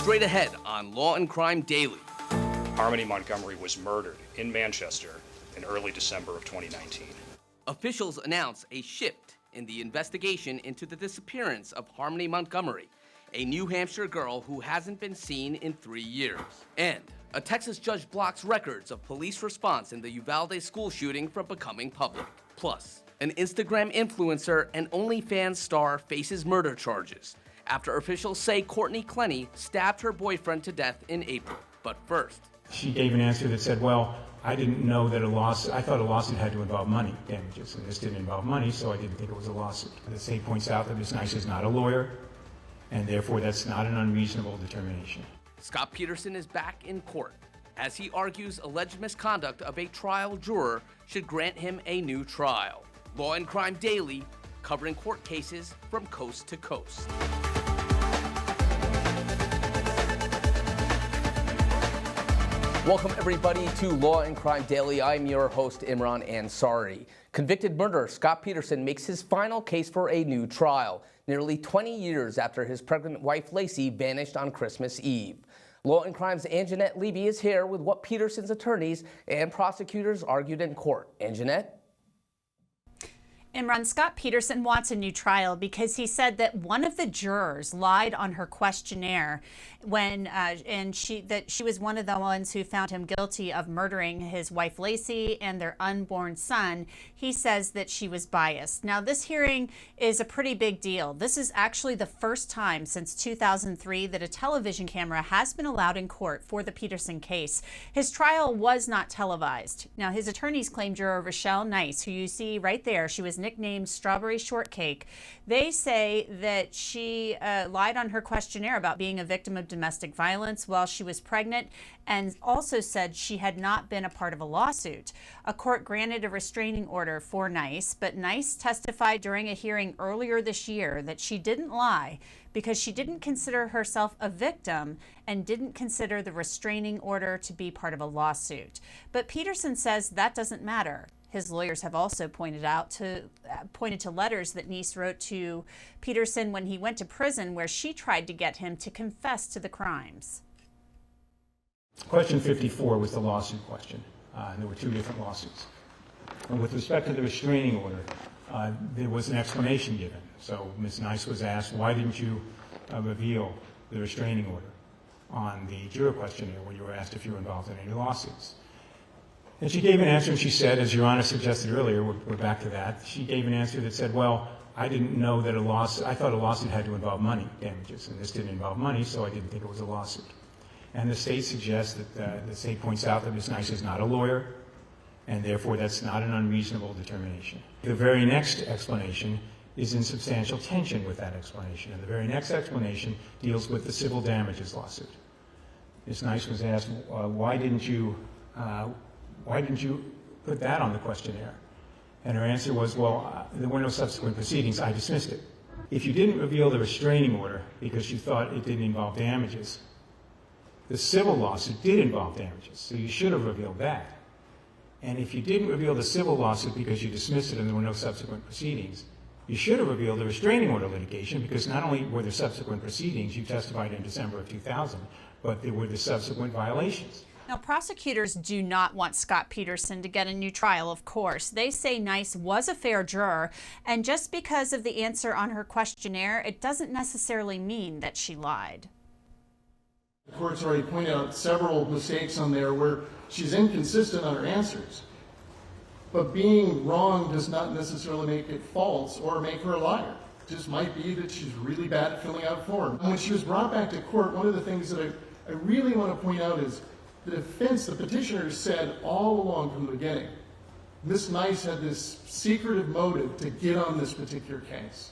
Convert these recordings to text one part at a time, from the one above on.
Straight ahead on Law and Crime Daily. Harmony Montgomery was murdered in Manchester in early December of 2019. Officials announce a shift in the investigation into the disappearance of Harmony Montgomery, a New Hampshire girl who hasn't been seen in 3 years. And a Texas judge blocks records of police response in the Uvalde school shooting from becoming public. Plus, an Instagram influencer and OnlyFans star faces murder charges after officials say Courtney Clenney stabbed her boyfriend to death in April. But first, she gave an answer that said, well, I didn't know that I thought a lawsuit had to involve money damages, and this didn't involve money, so I didn't think it was a lawsuit. The state points out that Ms. Nice is not a lawyer, and therefore that's not an unreasonable determination. Scott Peterson is back in court as he argues alleged misconduct of a trial juror should grant him a new trial. Law and Crime Daily, covering court cases from coast to coast. Welcome everybody to Law and Crime Daily. I'm your host Imran Ansari. Convicted murderer Scott Peterson makes his final case for a new trial, nearly 20 years after his pregnant wife Lacey vanished on Christmas Eve. Law and Crime's Anjanette Levy is here with what Peterson's attorneys and prosecutors argued in court. Anjanette? Imran, Scott Peterson wants a new trial because he said that one of the jurors lied on her questionnaire and she was one of the ones who found him guilty of murdering his wife Lacey and their unborn son. He says that she was biased. Now, this hearing is a pretty big deal. This is actually the first time since 2003 that a television camera has been allowed in court for the Peterson case. His trial was not televised. Now, his attorneys claim juror Rochelle Nice, who you see right there, she was nicknamed Strawberry Shortcake. They say that she lied on her questionnaire about being a victim of domestic violence while she was pregnant, and also said she had not been a part of a lawsuit. A court granted a restraining order for Nice, but Nice testified during a hearing earlier this year that she didn't lie because she didn't consider herself a victim and didn't consider the restraining order to be part of a lawsuit. But Peterson says that doesn't matter. His lawyers have also pointed to letters that Nice wrote to Peterson when he went to prison, where she tried to get him to confess to the crimes. Question 54 was the lawsuit question, and there were two different lawsuits. And with respect to the restraining order, there was an explanation given. So Ms. Nice was asked, why didn't you reveal the restraining order on the juror questionnaire when you were asked if you were involved in any lawsuits? And she gave an answer, and she said, as Your Honor suggested earlier, we're back to that, she gave an answer that said, well, I didn't know that I thought a lawsuit had to involve money damages, and this didn't involve money, so I didn't think it was a lawsuit. And the state suggests that the state points out that Ms. Nice is not a lawyer, and therefore that's not an unreasonable determination. The very next explanation is in substantial tension with that explanation, and the very next explanation deals with the civil damages lawsuit. Ms. Nice was asked, why didn't you put that on the questionnaire? And her answer was, well, there were no subsequent proceedings, I dismissed it. If you didn't reveal the restraining order because you thought it didn't involve damages, the civil lawsuit did involve damages, so you should have revealed that. And if you didn't reveal the civil lawsuit because you dismissed it and there were no subsequent proceedings, you should have revealed the restraining order litigation, because not only were there subsequent proceedings, you testified in December of 2000, but there were the subsequent violations. Now, prosecutors do not want Scott Peterson to get a new trial, of course. They say Nice was a fair juror, and just because of the answer on her questionnaire, it doesn't necessarily mean that she lied. The court's already pointed out several mistakes on there where she's inconsistent on her answers. But being wrong does not necessarily make it false or make her a liar. It just might be that she's really bad at filling out a form. And when she was brought back to court, one of the things that I really want to point out is the defense, the petitioners said all along from the beginning, Ms. Nice had this secretive motive to get on this particular case.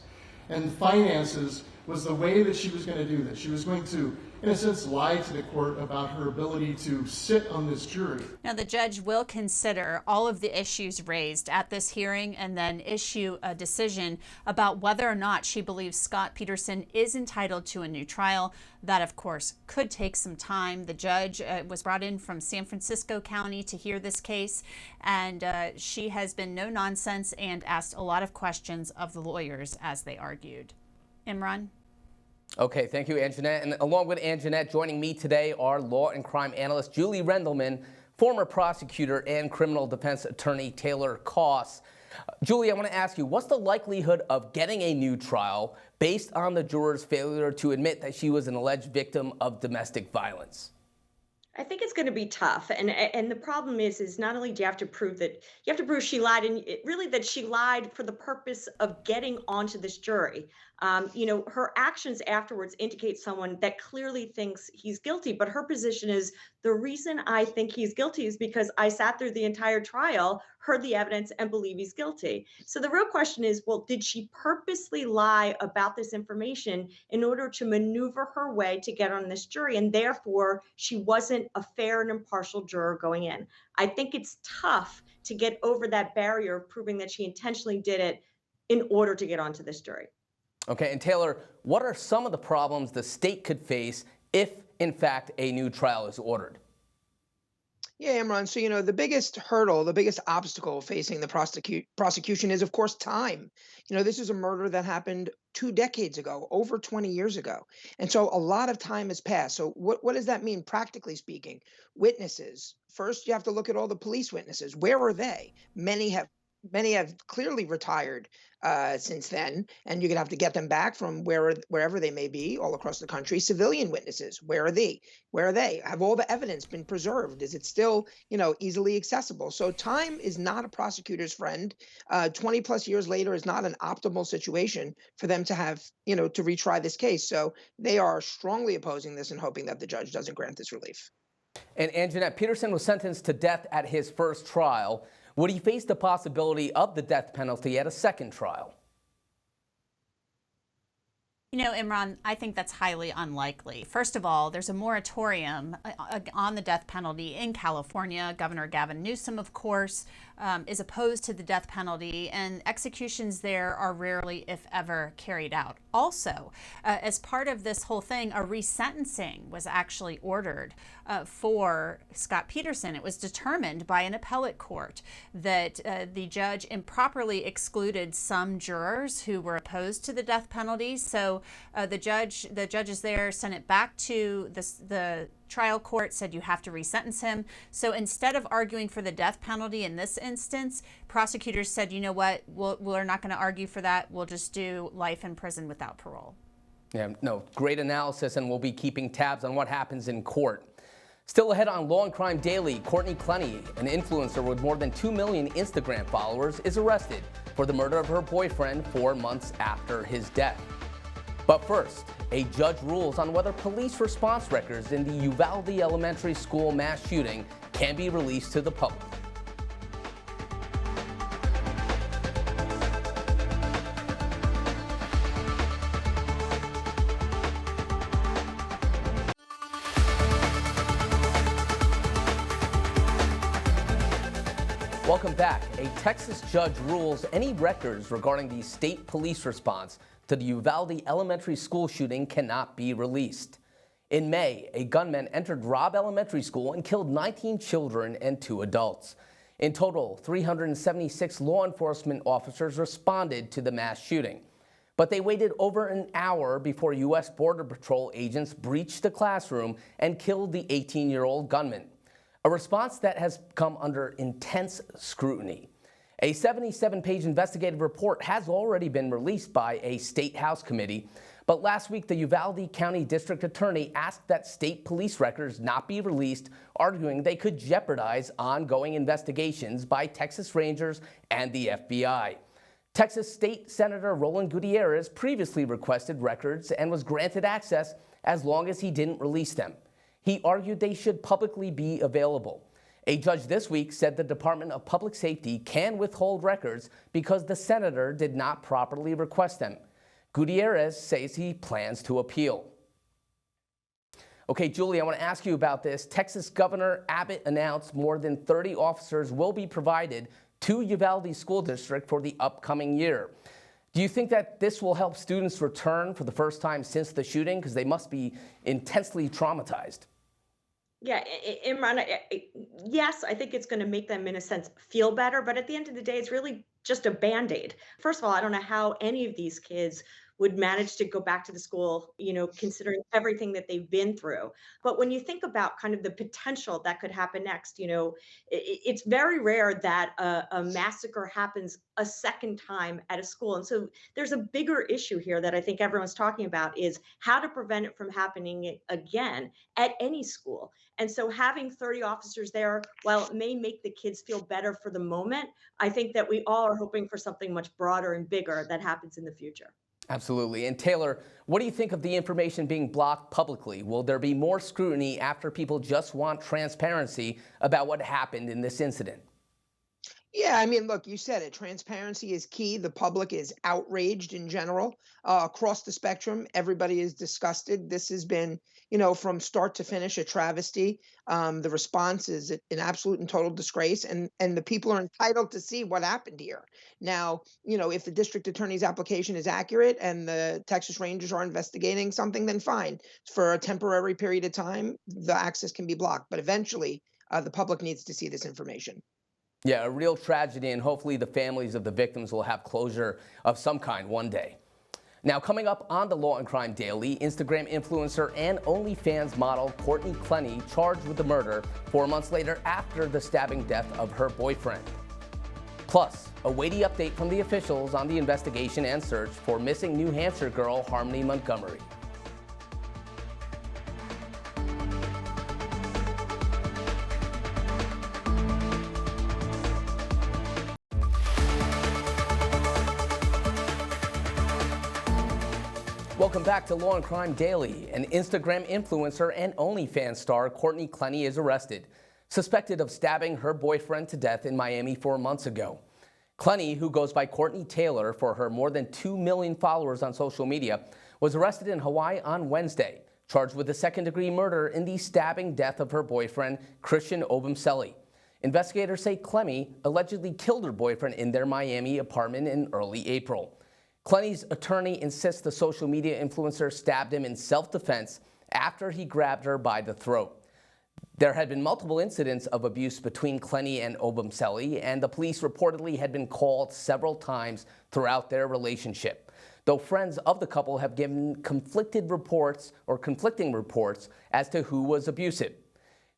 And finances was the way that she was going to do this. She was going to, in a sense, lie to the court about her ability to sit on this jury. Now, the judge will consider all of the issues raised at this hearing and then issue a decision about whether or not she believes Scott Peterson is entitled to a new trial. That, of course, could take some time. The judge was brought in from San Francisco County to hear this case, and she has been no nonsense and asked a lot of questions of the lawyers as they argued. Imran? Okay, thank you, Anjanette. And along with Anjanette, joining me today are law and crime analyst Julie Rendelman, former prosecutor and criminal defense attorney Taylor Koss. Julie, I want to ask you, what's the likelihood of getting a new trial based on the juror's failure to admit that she was an alleged victim of domestic violence? I think it's going to be tough, and the problem is not only do you have to prove that you have to prove she lied, and really that she lied for the purpose of getting onto this jury. Her actions afterwards indicate someone that clearly thinks he's guilty, but her position is the reason I think he's guilty is because I sat through the entire trial, heard the evidence, and believe he's guilty. So the real question is, well, did she purposely lie about this information in order to maneuver her way to get on this jury, and therefore she wasn't a fair and impartial juror going in? I think it's tough to get over that barrier of proving that she intentionally did it in order to get onto this jury. Okay, and Taylor, what are some of the problems the state could face if, in fact, a new trial is ordered? Yeah, Imran. So, the biggest hurdle, the biggest obstacle facing the prosecution is, of course, time. This is a murder that happened 2 decades ago, over 20 years ago. And so a lot of time has passed. So what does that mean, practically speaking? Witnesses. First, you have to look at all the police witnesses. Where are they? Many have clearly retired since then, and you're going to have to get them back from wherever they may be all across the country. Civilian witnesses, where are they? Where are they? Have all the evidence been preserved? Is it still, easily accessible? So time is not a prosecutor's friend. 20 plus years later is not an optimal situation for them to have, to retry this case. So they are strongly opposing this and hoping that the judge doesn't grant this relief. And Anjanette, Peterson was sentenced to death at his first trial. Would he face the possibility of the death penalty at a second trial? Imran, I think that's highly unlikely. First of all, there's a moratorium on the death penalty in California. Governor Gavin Newsom, of course, is opposed to the death penalty, and executions there are rarely, if ever, carried out. Also, as part of this whole thing, a resentencing was actually ordered for Scott Peterson. It was determined by an appellate court that the judge improperly excluded some jurors who were opposed to the death penalty. So the judges there sent it back to the trial court, said you have to resentence him. So instead of arguing for the death penalty in this instance, prosecutors said, you know what, we're not going to argue for that. We'll just do life in prison without parole. Yeah, no, great analysis, and we'll be keeping tabs on what happens in court. Still ahead on Law and Crime Daily, Courtney Clenney, an influencer with more than 2 million Instagram followers, is arrested for the murder of her boyfriend 4 months after his death. But first, a judge rules on whether police response records in the Uvalde elementary school mass shooting can be released to the public. Welcome back. A Texas judge rules any records regarding the state police response to the Uvalde elementary school shooting cannot be released. In May, a gunman entered Robb Elementary School and killed 19 children and 2 adults. In total, 376 law enforcement officers responded to the mass shooting. But they waited over an hour before U.S. Border Patrol agents breached the classroom and killed the 18-year-old gunman. A response that has come under intense scrutiny. A 77-page investigative report has already been released by a state House committee, but last week the Uvalde County District Attorney asked that state police records not be released, arguing they could jeopardize ongoing investigations by Texas Rangers and the FBI. Texas State Senator Roland Gutierrez previously requested records and was granted access as long as he didn't release them. He argued they should publicly be available. A judge this week said the Department of Public Safety can withhold records because the senator did not properly request them. Gutierrez says he plans to appeal. Okay, Julie, I want to ask you about this. Texas Governor Abbott announced more than 30 officers will be provided to Uvalde School District for the upcoming year. Do you think that this will help students return for the first time since the shooting? Because they must be intensely traumatized. Yeah, Imran, yes, I think it's going to make them, in a sense, feel better. But at the end of the day, it's really just a Band-Aid. First of all, I don't know how any of these kids would manage to go back to the school, considering everything that they've been through. But when you think about kind of the potential that could happen next, it's very rare that a massacre happens a second time at a school. And so there's a bigger issue here that I think everyone's talking about is how to prevent it from happening again at any school. And so having 30 officers there, while it may make the kids feel better for the moment, I think that we all are hoping for something much broader and bigger that happens in the future. Absolutely. And Taylor, what do you think of the information being blocked publicly? Will there be more scrutiny after people just want transparency about what happened in this incident? Yeah, I mean, look, you said it. Transparency is key. The public is outraged in general across the spectrum. Everybody is disgusted. This has been, from start to finish, a travesty. The response is an absolute and total disgrace, and the people are entitled to see what happened here. Now, if the district attorney's application is accurate and the Texas Rangers are investigating something, then fine. For a temporary period of time, the access can be blocked, but eventually, the public needs to see this information. Yeah, a real tragedy, and hopefully the families of the victims will have closure of some kind one day. Now, coming up on the Law and Crime Daily, Instagram influencer and OnlyFans model Courtney Clenney charged with the murder 4 months later after the stabbing death of her boyfriend. Plus, a weighty update from the officials on the investigation and search for missing New Hampshire girl Harmony Montgomery. Welcome back to Law and Crime Daily. An Instagram influencer and OnlyFans star, Courtney Clenney, is arrested, suspected of stabbing her boyfriend to death in Miami 4 months ago. Clenney, who goes by Courtney Taylor for her more than 2 million followers on social media, was arrested in Hawaii on Wednesday, charged with a second-degree murder in the stabbing death of her boyfriend, Christian Obumseli. Investigators say Clenney allegedly killed her boyfriend in their Miami apartment in early April. Clenney's attorney insists the social media influencer stabbed him in self-defense after he grabbed her by the throat. There had been multiple incidents of abuse between Clenney and Obumseli, and the police reportedly had been called several times throughout their relationship, though friends of the couple have given conflicting reports as to who was abusive.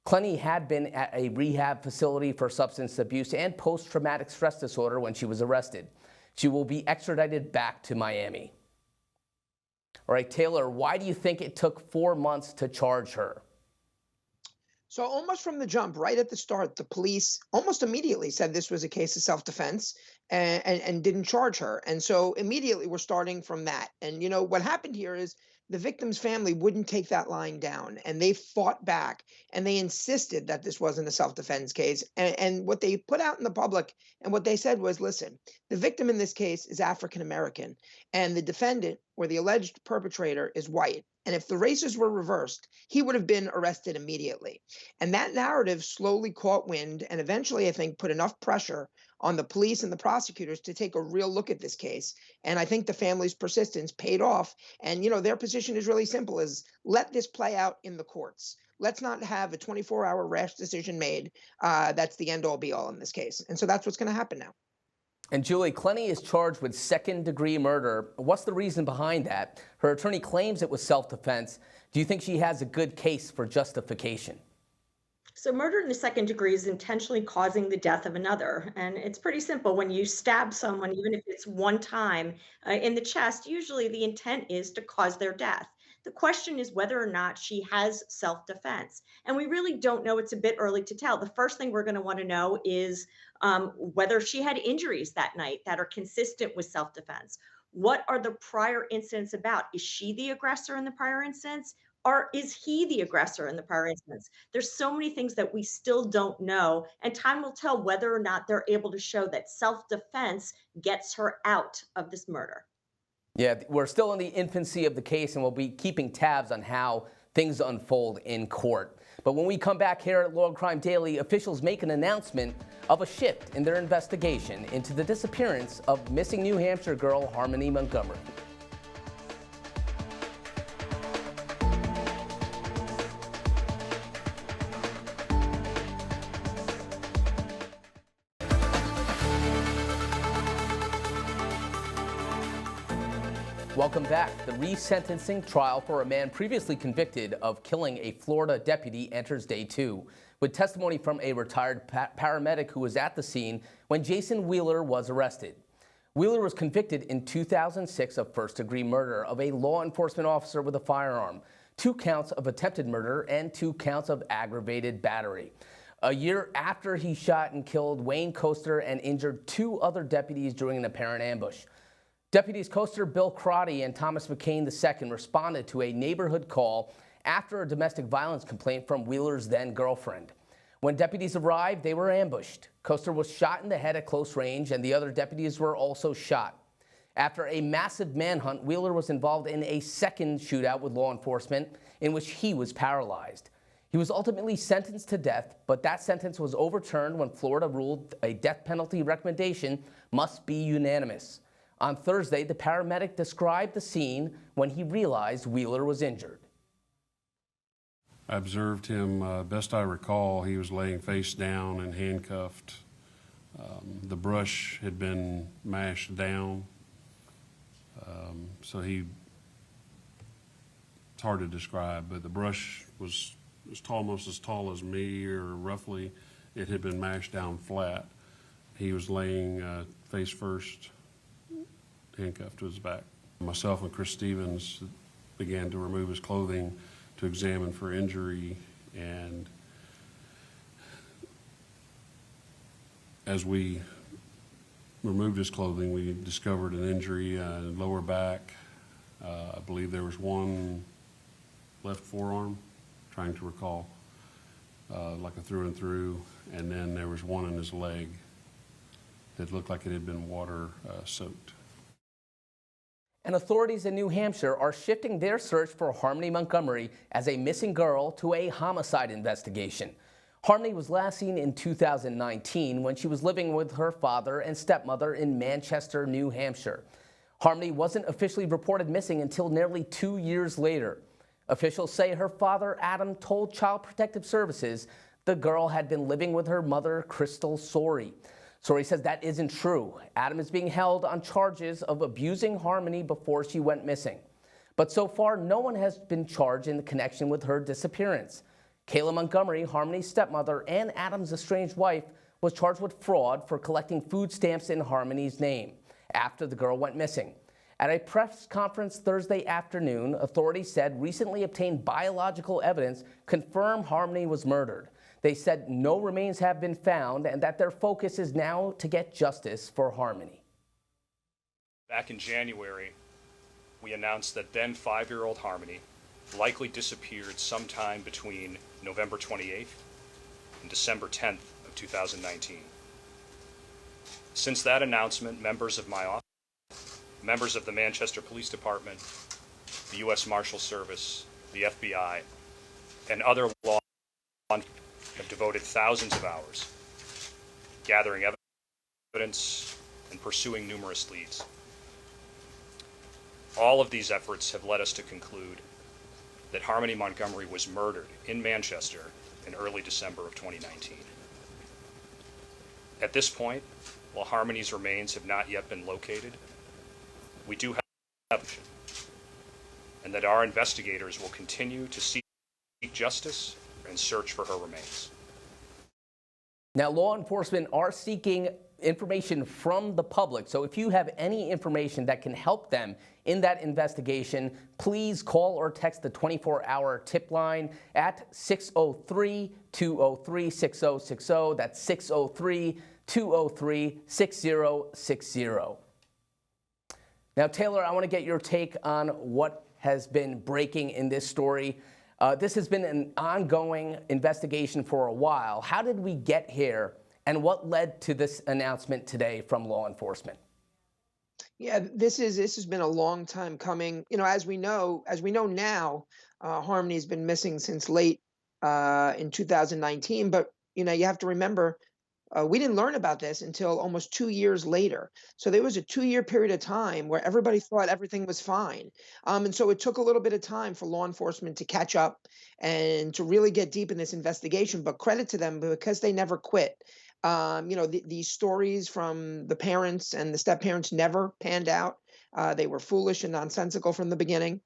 Clenney had been at a rehab facility for substance abuse and post-traumatic stress disorder when she was arrested. She will be extradited back to Miami. All right, Taylor, why do you think it took 4 months to charge her? So almost from the jump, right at the start, the police almost immediately said this was a case of self-defense and didn't charge her. And so immediately we're starting from that. And, what happened here is the victim's family wouldn't take that line down, and they fought back, and they insisted that this wasn't a self-defense case. And what they put out in the public and what they said was, listen, the victim in this case is African-American, and the defendant, or the alleged perpetrator, is white. And if the races were reversed, he would have been arrested immediately. And that narrative slowly caught wind and eventually, I think, put enough pressure on the police and the prosecutors to take a real look at this case. And I think the family's persistence paid off. And, their position is really simple, is let this play out in the courts. Let's not have a 24-hour rash decision made. That's the end-all be-all in this case. And so that's what's going to happen now. And Julie, Clenney is charged with second-degree murder. What's the reason behind that? Her attorney claims it was self-defense. Do you think she has a good case for justification? So murder in the second degree is intentionally causing the death of another. And it's pretty simple. When you stab someone, even if it's one time in the chest, usually the intent is to cause their death. The question is whether or not she has self-defense. And we really don't know. It's a bit early to tell. The first thing we're going to want to know is whether she had injuries that night that are consistent with self-defense. What are the prior incidents about? Is she the aggressor in the prior instance? Or is he the aggressor in the prior instance? There's so many things that we still don't know, and time will tell whether or not they're able to show that self-defense gets her out of this murder. Yeah, we're still in the infancy of the case, and we'll be keeping tabs on how things unfold in court. But when we come back here at Law and Crime Daily, officials make an announcement of a shift in their investigation into the disappearance of missing New Hampshire girl Harmony Montgomery. Welcome back. The resentencing trial for a man previously convicted of killing a Florida deputy enters day 2, with testimony from a retired paramedic who was at the scene when Jason Wheeler was arrested. Wheeler was convicted in 2006 of first-degree murder of a law enforcement officer with a firearm, 2 counts of attempted murder, and 2 counts of aggravated battery. A year after he shot and killed Wayne Coaster and injured 2 other deputies during an apparent ambush. Deputies Coaster, Bill Crotty, and Thomas McCain II responded to a neighborhood call after a domestic violence complaint from Wheeler's then-girlfriend. When deputies arrived, they were ambushed. Coaster was shot in the head at close range, and the other deputies were also shot. After a massive manhunt, Wheeler was involved in a second shootout with law enforcement in which he was paralyzed. He was ultimately sentenced to death, but that sentence was overturned when Florida ruled a death penalty recommendation must be unanimous. On Thursday, the paramedic described the scene when he realized Wheeler was injured. I observed him, best I recall, he was laying face down and handcuffed. The brush had been mashed down, so it's hard to describe, but the brush was almost as tall as me, or roughly. It had been mashed down flat. He was laying face first, handcuffed to his back. Myself and Chris Stevens began to remove his clothing to examine for injury, and as we removed his clothing, we discovered an injury in lower back. I believe there was one left forearm, trying to recall, like a through and through, and then there was one in his leg that looked like it had been water soaked. And authorities in New Hampshire are shifting their search for Harmony Montgomery as a missing girl to a homicide investigation. Harmony was last seen in 2019 when she was living with her father and stepmother in Manchester, New Hampshire. Harmony wasn't officially reported missing until nearly 2 years later. Officials say her father, Adam, told Child Protective Services the girl had been living with her mother, Crystal Sorey. Sorey says that isn't true. Adam is being held on charges of abusing Harmony before she went missing. But so far, no one has been charged in connection with her disappearance. Kayla Montgomery, Harmony's stepmother and Adam's estranged wife, was charged with fraud for collecting food stamps in Harmony's name after the girl went missing. At a press conference Thursday afternoon, authorities said recently obtained biological evidence confirmed Harmony was murdered. They said no remains have been found and that their focus is now to get justice for Harmony. Back in January, we announced that then 5-year-old Harmony likely disappeared sometime between November 28th and December 10th of 2019. Since that announcement, members of my office, members of the Manchester Police Department, the U.S. Marshal Service, the FBI, and other law enforcement have devoted thousands of hours gathering evidence and pursuing numerous leads. All of these efforts have led us to conclude that Harmony Montgomery was murdered in Manchester in early December of 2019. At this point, while Harmony's remains have not yet been located, we do have evidence, and that our investigators will continue to seek justice and search for her remains. Now, law enforcement are seeking information from the public. So if you have any information that can help them in that investigation, please call or text the 24-hour tip line at 603-203-6060. That's 603-203-6060. Now, Taylor, I want to get your take on what has been breaking in this story. This has been an ongoing investigation for a while. How did we get here, and what led to this announcement today from law enforcement? Yeah, this has been a long time coming. You know, as we know now, Harmony's been missing since late in 2019. But you know, you have to remember, we didn't learn about this until almost 2 years later. So there was a 2-year period of time where everybody thought everything was fine. And so it took a little bit of time for law enforcement to catch up and to really get deep in this investigation. But credit to them, because they never quit. You know, these stories from the parents and the step parents never panned out. They were foolish and nonsensical from the beginning.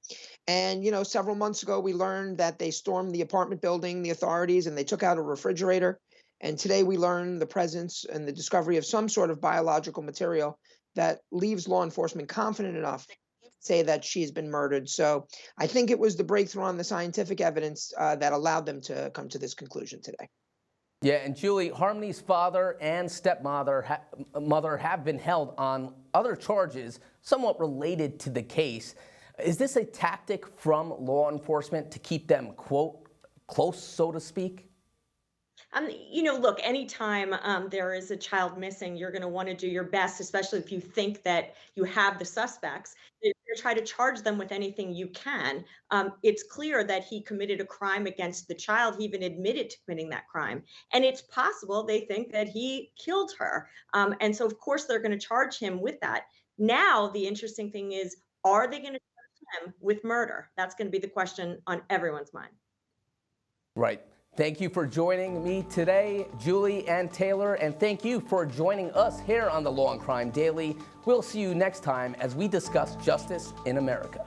And, several months ago, we learned that they stormed the apartment building, the authorities, and they took out a refrigerator. And today we learn the presence and the discovery of some sort of biological material that leaves law enforcement confident enough to say that she's been murdered. So I think it was the breakthrough on the scientific evidence that allowed them to come to this conclusion today. Yeah, and Julie, Harmony's father and stepmother mother have been held on other charges somewhat related to the case. Is this a tactic from law enforcement to keep them, quote, close, so to speak? Look, anytime there is a child missing, you're going to want to do your best, especially if you think that you have the suspects. You're going to try to charge them with anything you can. It's clear that he committed a crime against the child. He even admitted to committing that crime. And it's possible they think that he killed her. And so, of course, they're going to charge him with that. Now, the interesting thing is, are they going to charge him with murder? That's going to be the question on everyone's mind. Right. Thank you for joining me today, Julie and Taylor, and thank you for joining us here on the Law and Crime Daily. We'll see you next time as we discuss justice in America.